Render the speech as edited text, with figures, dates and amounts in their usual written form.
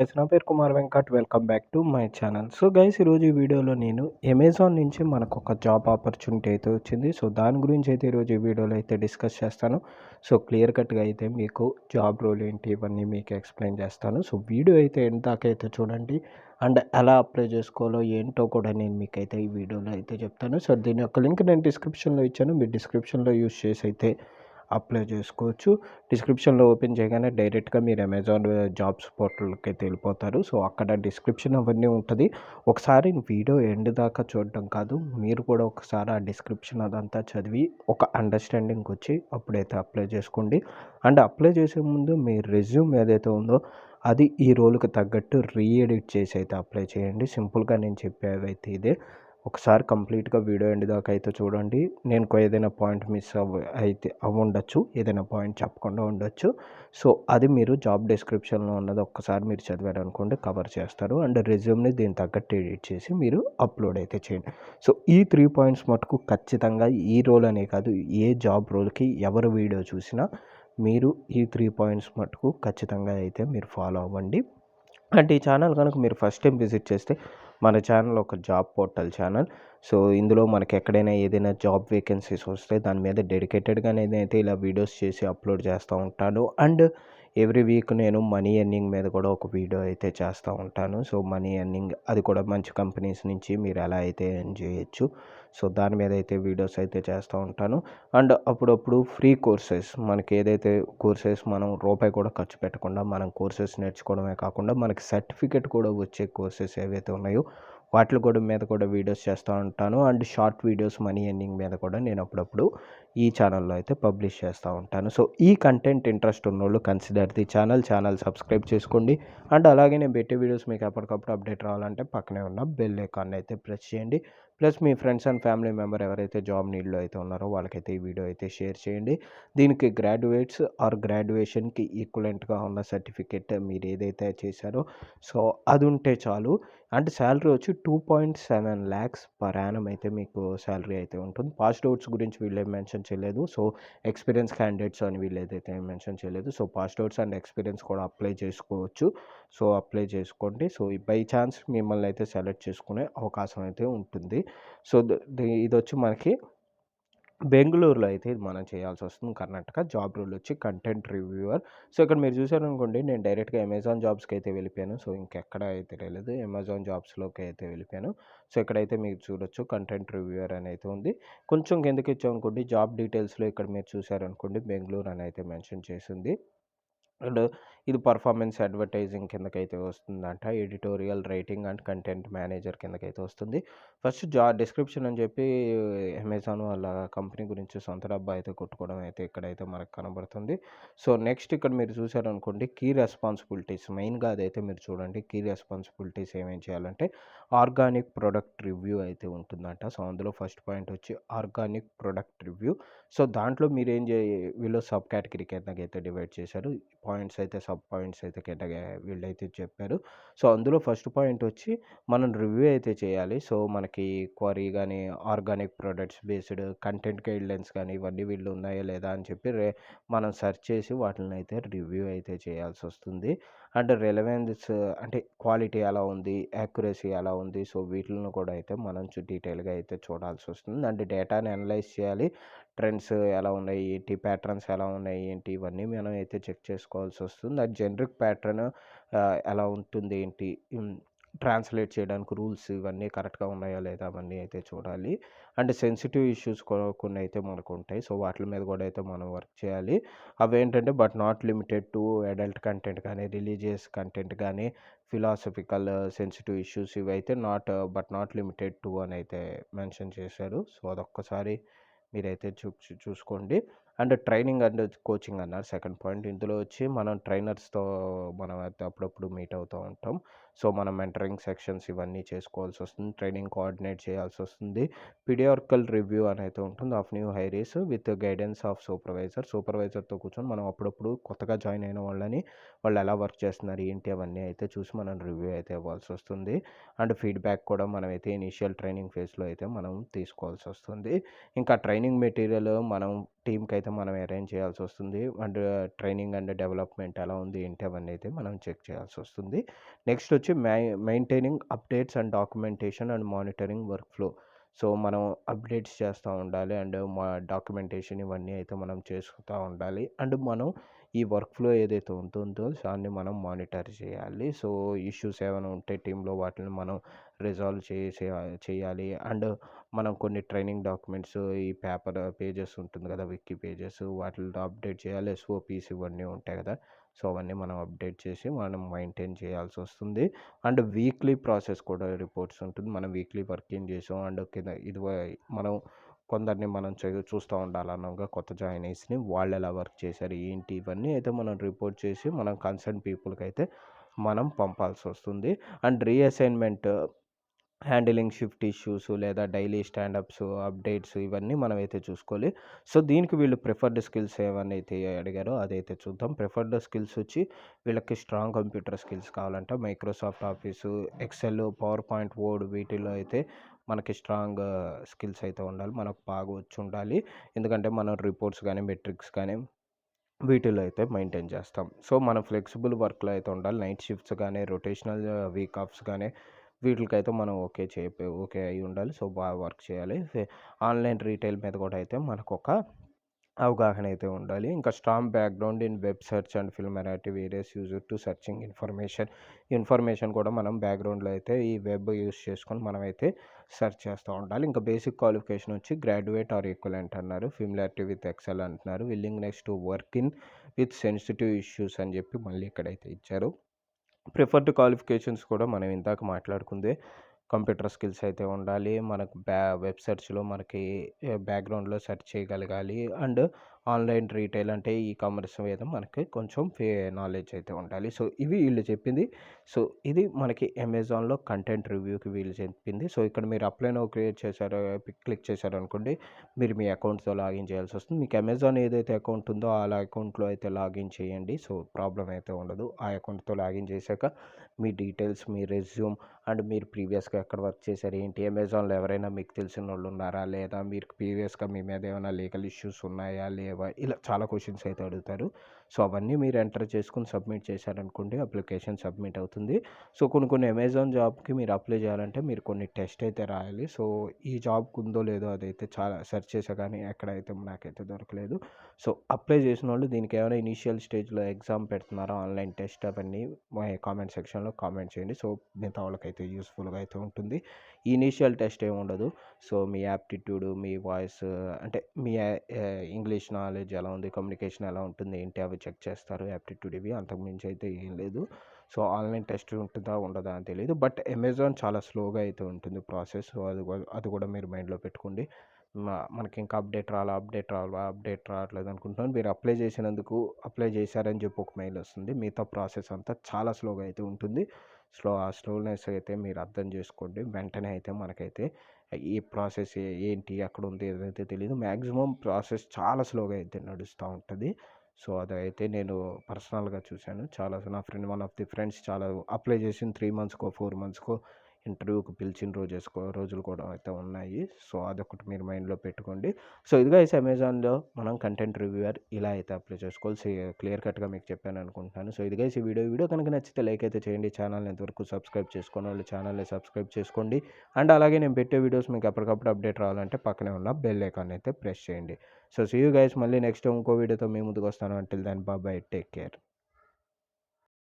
Guys నా పేరు Kumar Venkat. Welcome back to my channel. So guys ఈరోజు ఈ వీడియోలో నేను అమెజాన్ నుంచి మనకు ఒక జాబ్ ఆపర్చునిటీ అయితే వచ్చింది. సో దాని గురించి అయితే ఈరోజు ఈ వీడియోలో అయితే డిస్కస్ చేస్తాను. సో క్లియర్ కట్గా అయితే మీకు జాబ్ రోల్ ఏంటి ఇవన్నీ మీకు ఎక్స్ప్లెయిన్ చేస్తాను. సో వీడియో అయితే ఎండ్ దాకా అయితే చూడండి. అండ్ ఎలా అప్లై చేసుకోవాలో ఏంటో కూడా నేను మీకైతే ఈ వీడియోలో అయితే చెప్తాను. సో దీని యొక్క లింక్ నేను డిస్క్రిప్షన్లో ఇచ్చాను. మీరు డిస్క్రిప్షన్లో యూస్ చేసి అయితే అప్లై చేసుకోవచ్చు. డిస్క్రిప్షన్లో ఓపెన్ చేయగానే డైరెక్ట్గా మీరు అమెజాన్ జాబ్స్ పోర్టల్కి అయితే వెళ్ళిపోతారు. సో అక్కడ డిస్క్రిప్షన్ అవన్నీ ఉంటుంది. ఒకసారి వీడియో ఎండ్ దాకా చూడడం కాదు, మీరు కూడా ఒకసారి ఆ డిస్క్రిప్షన్ అదంతా చదివి ఒక అండర్స్టాండింగ్కి వచ్చి అప్పుడైతే అప్లై చేసుకోండి. అండ్ అప్లై చేసే ముందు మీ రెజ్యూమ్ ఏదైతే ఉందో అది ఈ రోల్కి తగ్గట్టు రీఎడిట్ చేసి అయితే అప్లై చేయండి. సింపుల్గా నేను చెప్పేవైతే ఇదే. ఒకసారి కంప్లీట్గా వీడియో ఎండ్ దాకా అయితే చూడండి. నేను ఏదైనా పాయింట్ మిస్ అయితే అవ్వుండొచ్చు, ఏదైనా పాయింట్ చెప్పకుండా ఉండొచ్చు. సో అది మీరు జాబ్ డిస్క్రిప్షన్లో ఉన్నది ఒక్కసారి మీరు చదివారనుకోండి కవర్ చేస్తారు. అండ్ రెజ్యూమ్ని దీనికి తగ్గట్టు ఎడిట్ చేసి మీరు అప్లోడ్ అయితే చేయండి. సో ఈ 3 పాయింట్స్ మటుకు ఖచ్చితంగా ఈ రోల్ అనే కాదు, ఏ జాబ్ రోల్కి ఎవరు వీడియో చూసినా మీరు ఈ 3 పాయింట్స్ మటుకు ఖచ్చితంగా అయితే మీరు ఫాలో అవ్వండి. అంటే ఈ ఛానల్ కనుక మీరు ఫస్ట్ టైం విజిట్ చేస్తే మన ఛానల్ ఒక జాబ్ పోర్టల్ ఛానల్. సో ఇందులో మనకి ఎక్కడైనా ఏదైనా జాబ్ వేకెన్సీస్ వస్తే దాని మీద డెడికేటెడ్గా నేనైతే ఇలా వీడియోస్ చేసి అప్లోడ్ చేస్తూ ఉంటాను. అండ్ ఎవ్రీ వీక్ నేను మనీ ఎర్నింగ్ మీద కూడా ఒక వీడియో అయితే చేస్తూ ఉంటాను. సో మనీ ఎర్నింగ్ అది కూడా మంచి కంపెనీస్ నుంచి మీరు ఎలా అయితే ఎర్న్ చేయొచ్చు, సో దాని మీద అయితే వీడియోస్ అయితే చేస్తూ ఉంటాను. అండ్ అప్పుడప్పుడు ఫ్రీ కోర్సెస్, మనకి ఏదైతే కోర్సెస్ మనం రూపాయి కూడా ఖర్చు పెట్టకుండా మనం కోర్సెస్ నేర్చుకోవడమే కాకుండా మనకి సర్టిఫికెట్ కూడా వచ్చే కోర్సెస్ ఏవైతే ఉన్నాయో వాటి కూడా మీద కూడా వీడియోస్ చేస్తూ ఉంటాను. And short videos money earning మీద కూడా నేను అప్పుడప్పుడు ఈ ఛానల్లో అయితే పబ్లిష్ చేస్తూ ఉంటాను. సో ఈ కంటెంట్ ఇంట్రెస్ట్ ఉన్నోళ్ళు కన్సిడర్ ది ఛానల్ సబ్స్క్రైబ్ చేసుకోండి. అండ్ అలాగే నేను పెట్టే వీడియోస్ మీకు ఎప్పటికప్పుడు అప్డేట్ రావాలంటే పక్కనే ఉన్న బెల్ ఐకాన్ అయితే ప్రెస్ చేయండి. Plus me friends and family member ఎవరైతే జాబ్ నీడ్లో అయితే ఉన్నారో వాళ్ళకైతే ఈ వీడియో అయితే షేర్ చేయండి. దీనికి గ్రాడ్యుయేట్స్ ఆర్ గ్రాడ్యుయేషన్కి ఈక్వలెంట్గా ఉన్న సర్టిఫికేట్ మీరు ఏదైతే చేశారో సో అది ఉంటే చాలు. అండ్ శాలరీ వచ్చి 2.7 lakhs పర్ యానం అయితే మీకు శాలరీ అయితే ఉంటుంది. పాస్డ్ అవుట్స్ గురించి వీళ్ళేం మెన్షన్ చేయలేదు. సో ఎక్స్పీరియన్స్ క్యాండిడేట్స్ అని వీళ్ళు ఏదైతే మెన్షన్ చేయలేదు. So passed outs and experience కూడా అప్లై చేసుకోవచ్చు. సో అప్లై చేసుకోండి. సో బై ఛాన్స్ మిమ్మల్ని అయితే సెలెక్ట్ చేసుకునే అవకాశం అయితే ఉంటుంది. సో ఇదొచ్చి మనకి బెంగుళూరులో అయితే ఇది మనం చేయాల్సొస్తుంది. కర్ణాటక. జాబ్ రోల్ వచ్చి కంటెంట్ రివ్యూవర్. సో ఇక్కడ మీరు చూసారనుకోండి నేను డైరెక్ట్‌గా అమెజాన్ జాబ్స్‌కి అయితే వెళ్ళిపోయాను. సో ఇంకెక్కడ అయితే లేదు. అమెజాన్ జాబ్స్‌లోకి అయితే వెళ్ళిపోయాను. సో ఇక్కడైతే మీరు చూడొచ్చు కంటెంట్ రివ్యూవర్ అని అయితే ఉంది. కొంచెం కిందకి ఇచ్చామనుకోండి జాబ్ డీటెయిల్స్‌లో ఇక్కడ మీరు చూసారనుకోండి బెంగుళూరు అని అయితే మెన్షన్ చేసుంది. అండ్ ఇది పర్ఫార్మెన్స్ అడ్వర్టైజింగ్ కిందకైతే వస్తుందంట. Editorial writing and content manager కిందకైతే వస్తుంది. ఫస్ట్ డిస్క్రిప్షన్ అని చెప్పి అమెజాన్ వాళ్ళ కంపెనీ గురించి సొంత డబ్బా అయితే కొట్టుకోవడం అయితే ఇక్కడైతే మనకు కనబడుతుంది. సో నెక్స్ట్ ఇక్కడ మీరు చూసారనుకోండి కీ రెస్పాన్సిబిలిటీస్ మెయిన్‌గా అదైతే మీరు చూడండి. కీ రెస్పాన్సిబిలిటీస్ ఏమేం చేయాలంటే ఆర్గానిక్ ప్రొడక్ట్ రివ్యూ అయితే ఉంటుందంట. సో అందులో ఫస్ట్ పాయింట్ వచ్చి ఆర్గానిక్ ప్రొడక్ట్ రివ్యూ. సో దాంట్లో మీరేం వీళ్ళు సబ్ కేటగిరీ కిందకైతే డివైడ్ చేశారు. పాయింట్స్ అయితే సబ్ పాయింట్స్ అయితే వీళ్ళైతే చెప్పారు. సో అందులో ఫస్ట్ పాయింట్ వచ్చి మనం రివ్యూ అయితే చేయాలి. సో మనకి క్వరీ గానీ, organic products based content guidelines కానీ ఇవన్నీ వీళ్ళు ఉన్నాయా లేదా అని చెప్పి మనం సెర్చ్ చేసి వాటినైతే రివ్యూ అయితే చేయాల్సొస్తుంది. అండ్ రెలెవెన్స్ అంటే క్వాలిటీ ఎలా ఉంది, యాక్యురసీ ఎలా ఉంది, సో వీటిలను కూడా అయితే మనం డీటెయిల్‌గా అయితే చూడాల్సొస్తుంది. అండ్ డేటాని అనలైజ్ చేయాలి. ట్రెండ్స్ ఎలా ఉన్నాయి ఏంటి, ప్యాటర్న్స్ ఎలా ఉన్నాయి ఏంటి, ఇవన్నీ మనం అయితే చెక్ చేసుకోవాల్సొస్తుంది. అది జనరిక్ ప్యాటర్న్ ఎలా ఉంటుంది ఏంటి, ట్రాన్స్లేట్ చేయడానికి రూల్స్ ఇవన్నీ కరెక్ట్‌గా ఉన్నాయా లేదా అవన్నీ అయితే చూడాలి. అండ్ సెన్సిటివ్ ఇష్యూస్ కొన్ని అయితే మనకుంటాయి. సో వాటిల మీద కూడా అయితే మనం వర్క్ చేయాలి. అవేంటంటే but not limited to adult content కానీ, రిలీజియస్ కంటెంట్ కానీ, ఫిలాసఫికల్ సెన్సిటివ్ ఇష్యూస్ ఇవైతే బట్ నాట్ లిమిటెడ్ టు అని అయితే మెన్షన్ చేశారు. సో అదొక్కసారి మీరైతే చూసుకోండి. అండ్ ట్రైనింగ్ అండ్ కోచింగ్ అన్నారు సెకండ్ పాయింట్. ఇందులో వచ్చి మనం ట్రైనర్స్‌తో మనం అయితే అప్పుడప్పుడు మీట్ అవుతూ ఉంటాం. సో మనం మెంటరింగ్ సెక్షన్స్ ఇవన్నీ చేసుకోవాల్సొస్తుంది. ట్రైనింగ్ కోఆర్డినేట్ చేయాల్సొస్తుంది. పీరియాడికల్ రివ్యూ అని అయితే ఉంటుంది of new hires with guidance of supervisor. సూపర్వైజర్‌తో కూర్చొని మనం అప్పుడప్పుడు కొత్తగా జాయిన్ అయిన వాళ్ళని వాళ్ళు ఎలా వర్క్ చేస్తున్నారు ఏంటి అవన్నీ అయితే చూసి మనం రివ్యూ అయితే ఇవ్వాల్సొస్తుంది. అండ్ ఫీడ్‌బ్యాక్ కూడా మనమైతే ఇనీషియల్ ట్రైనింగ్ ఫేజ్‌లో అయితే మనం తీసుకోవాల్సొస్తుంది. ఇంకా ట్రైనింగ్ మెటీరియల్ మనం టీమ్‌కైతే అయితే మనం అరేంజ్ చేయాల్సొస్తుంది. అండ్ ట్రైనింగ్ అండ్ డెవలప్‌మెంట్ ఎలా ఉంది, ఏంటి అవన్నీ అయితే మనం చెక్ చేయాల్సొస్తుంది. నెక్స్ట్ వచ్చి maintaining updates and documentation and monitoring workflow. So, మనం అప్డేట్స్ చేస్తా ఉండాలి. అండ్ డాక్యుమెంటేషన్ ఇవన్నీ అయితే మనం చేసుకుంటా ఉండాలి. అండ్ మనం ఈ వర్క్ ఫ్లో ఏదైతే ఉంటుందో దాన్ని మనం మానిటర్ చేయాలి. సో, ఇష్యూస్ ఏమైనా ఉంటే టీమ్‌లో వాటిని మనం రిజాల్వ్ చేయాలి. అండ్ మనం కొన్ని ట్రైనింగ్ డాక్యుమెంట్స్ ఈ పేపర్ పేజెస్ ఉంటుంది కదా! విక్కీ పేజెస్ వాటిల్లో అప్డేట్ చేయాలి. ఎస్ఓపీస్ ఇవన్నీ ఉంటాయి కదా! సో, అవన్నీ మనం అప్డేట్ చేసి మనం మెయింటైన్ చేయాల్సొస్తుంది. అండ్ వీక్లీ ప్రాసెస్ కూడా రిపోర్ట్స్ ఉంటుంది. మనం వీక్లీ వర్క్ ఏం చేసాం అండ్ కింద మనం కొందరిని మనం చూస్తూ ఉండాలి అనంగా కొత్త జాయినీస్‌ని వాళ్ళెలా వర్క్ చేశారు, ఏంటి ఇవన్నీ అయితే మనం రిపోర్ట్ చేసి మనం కన్సర్న్ పీపుల్‌కైతే మనం పంపాల్సొస్తుంది. And reassignment handling shift issues లేదా డైలీ స్టాండప్స్, అప్డేట్స్ ఇవన్నీ మనమైతే చూసుకోవాలి. సో, దీనికి వీళ్ళు ప్రిఫర్డ్ స్కిల్స్ ఏవన్నైతే అడిగారో అదైతే చూద్దాం. ప్రిఫర్డ్ స్కిల్స్ వచ్చి వీళ్ళకి స్ట్రాంగ్ కంప్యూటర్ స్కిల్స్ కావాలంట. Microsoft Office, Excel, PowerPoint, Word వీటిల్లో అయితే మనకి స్ట్రాంగ్ స్కిల్స్ అయితే ఉండాలి. మనకు బాగా వచ్చుండాలి. ఎందుకంటే మనం రిపోర్ట్స్ గానీ, మెట్రిక్స్ కానీ వీటిల్లో అయితే మెయింటైన్ చేస్తాం. సో, మనం ఫ్లెక్సిబుల్ వర్క్‌లో అయితే ఉండాలి. నైట్ షిఫ్ట్స్ గానీ, రొటేషనల్ వీక్ ఆఫ్స్ గానీ వీటిలకైతే మనం ఓకే అయ్యి ఉండాలి. సో, బాగా వర్క్ చేయాలి. ఆన్‌లైన్ రీటైల్ మీద కూడా అయితే మనకొక అవగాహన అయితే ఉండాలి. ఇంకా strong background in web search and ఫిల్మరాటివ్ various used to searching information కూడా మనం బ్యాక్‌గ్రౌండ్‌లో అయితే ఈ వెబ్ యూజ్ చేసుకొని మనమైతే సెర్చ్ చేస్తూ ఉండాలి. ఇంకా బేసిక్ క్వాలిఫికేషన్ వచ్చి గ్రాడ్యుయేట్ ఆర్ ఈక్వలెంట్ అన్నారు. ఫెమిలియారిటీ విత్ ఎక్సెల్ అంటున్నారు. Willingness to work in with sensitive issues అని చెప్పి మళ్ళీ ఇక్కడైతే ఇచ్చారు. ప్రిఫర్డ్ క్వాలిఫికేషన్స్ కూడా మనం ఇందాక మాట్లాడుకుందే కంప్యూటర్ స్కిల్స్ అయితే ఉండాలి. మనకు వెబ్ సెర్చ్‌లో మనకి బ్యాక్‌గ్రౌండ్‌లో సెర్చ్ చేయగలగాలి. అండ్ ఆన్‌లైన్ రీటైల్ అంటే ఈ కామర్స్ మీద మనకి కొంచెం నాలెడ్జ్ అయితే ఉండాలి. సో, ఇవి వీళ్ళు చెప్పింది. సో, ఇది మనకి అమెజాన్‌లో కంటెంట్ రివ్యూకి వీళ్ళు చెప్పింది. సో, ఇక్కడ మీరు అప్లై నౌ క్రియేట్ చేశారో క్లిక్ చేశారనుకోండి, మీరు మీ అకౌంట్‌తో లాగిన్ చేయాల్సొస్తుంది. మీకు అమెజాన్ ఏదైతే అకౌంట్ ఉందో అకౌంట్‌లో అయితే లాగిన్ చేయండి. సో, ప్రాబ్లమ్ అయితే ఉండదు. ఆ అకౌంట్‌తో లాగిన్ చేశాక మీ డీటెయిల్స్, మీ రెజ్యూమ్ అండ్ మీరు ప్రీవియస్‌గా ఎక్కడ వర్క్ చేశారు, ఏంటి, అమెజాన్‌లో ఎవరైనా మీకు తెలిసినోళ్ళు ఉన్నారా, లేదా మీరు ప్రీవియస్‌గా మీ మీద ఏమైనా లీగల్ ఇష్యూస్ ఉన్నాయా, లేవా, ఇలా చాలా క్వెషన్స్ అయితే అడుగుతారు. సో, అవన్నీ మీరు ఎంటర్ చేసుకొని సబ్మిట్ చేశారనుకోండి అప్లికేషన్ సబ్మిట్ అవుతుంది. సో, కొన్ని అమెజాన్ జాబ్‌కి మీరు అప్లై చేయాలంటే మీరు కొన్ని టెస్ట్ అయితే రాయాలి. సో, ఈ జాబ్‌కి ఉందో లేదో అదైతే చాలా సెర్చ్ చేసా కానీ ఎక్కడైతే నాకైతే దొరకలేదు. సో, అప్లై చేసినోళ్ళు దీనికి ఏమైనా ఇనీషియల్ స్టేజ్‌లో ఎగ్జామ్ పెడుతున్నారా, ఆన్‌లైన్ టెస్ట్ అవన్నీ కామెంట్ సెక్షన్‌లో కామెంట్ చేయండి. సో, మిగతా వాళ్ళకైతే యూస్‌ఫుల్‌గా అయితే ఉంటుంది. ఈ ఇనీషియల్ టెస్ట్ ఏమి ఉండదు. సో, మీ యాప్టిట్యూడ్, మీ వాయిస్ అంటే మీ ఇంగ్లీష్ నాలెడ్జ్ ఎలా ఉంది, కమ్యూనికేషన్ ఎలా ఉంటుంది, ఏంటి అవి చెక్ చేస్తారు యాప్టిట్యూడ్ ఇవి. అంతకు మించి అయితే ఏం లేదు. సో, ఆన్‌లైన్ టెస్ట్ ఉంటుందా, ఉండదా అని తెలీదు. బట్ అమెజాన్ చాలా స్లోగా అయితే ఉంటుంది ప్రాసెస్. సో, అది కూడా మీరు మైండ్‌లో పెట్టుకోండి. మనకి ఇంకా అప్డేట్ రావట్లేదు అనుకుంటున్నాను. మీరు అప్లై చేశారని చెప్పి ఒక మెయిల్ వస్తుంది. మిగతా ప్రాసెస్ అంతా చాలా స్లోగా అయితే ఉంటుంది. ఆ స్లోనెస్ అయితే మీరు అర్థం చేసుకోండి. వెంటనే అయితే మనకైతే ఈ ప్రాసెస్ ఏంటి, ఎక్కడుంది ఏదైతే తెలీదు. మ్యాక్సిమం ప్రాసెస్ చాలా స్లోగా అయితే నడుస్తూ ఉంటది. సో, అదైతే నేను పర్సనల్‌గా చూశాను. చాలా వన్ ఆఫ్ ది ఫ్రెండ్స్ చాలా అప్లై చేసిన 3 మంత్స్‌కో, 4 మంత్స్‌కో ఇంటర్వ్యూకి పిలిచిన రోజులు కూడా అయితే ఉన్నాయి. సో, అదొకటి మీరు మైండ్‌లో పెట్టుకోండి. సో, ఇది గైస్ అమెజాన్‌లో మనం కంటెంట్ రివ్యూయర్ ఇలా అయితే అప్లై చేసుకోవాలి. క్లియర్ కట్‌గా మీకు చెప్పాను అనుకుంటున్నాను. సో, ఇది గైస్ ఈ వీడియో కనుక నచ్చితే లైక్ అయితే చేయండి. ఛానల్‌ని ఇంతవరకు సబ్స్క్రైబ్ చేసుకోనోళ్ళు ఛానల్‌ని సబ్స్క్రైబ్ చేసుకోండి. అండ్ అలాగే నేను పెట్టే వీడియోస్ మీకు ఎప్పటికప్పుడు అప్డేట్ రావాలంటే పక్కనే ఉన్న బెల్ ఐకాన్ అయితే ప్రెస్ చేయండి. సో, సీ యూ గైస్ మళ్ళీ నెక్స్ట్ ఇంకో వీడియోతో మీ ముందుకు వస్తాను. Until then bye bye. Take care.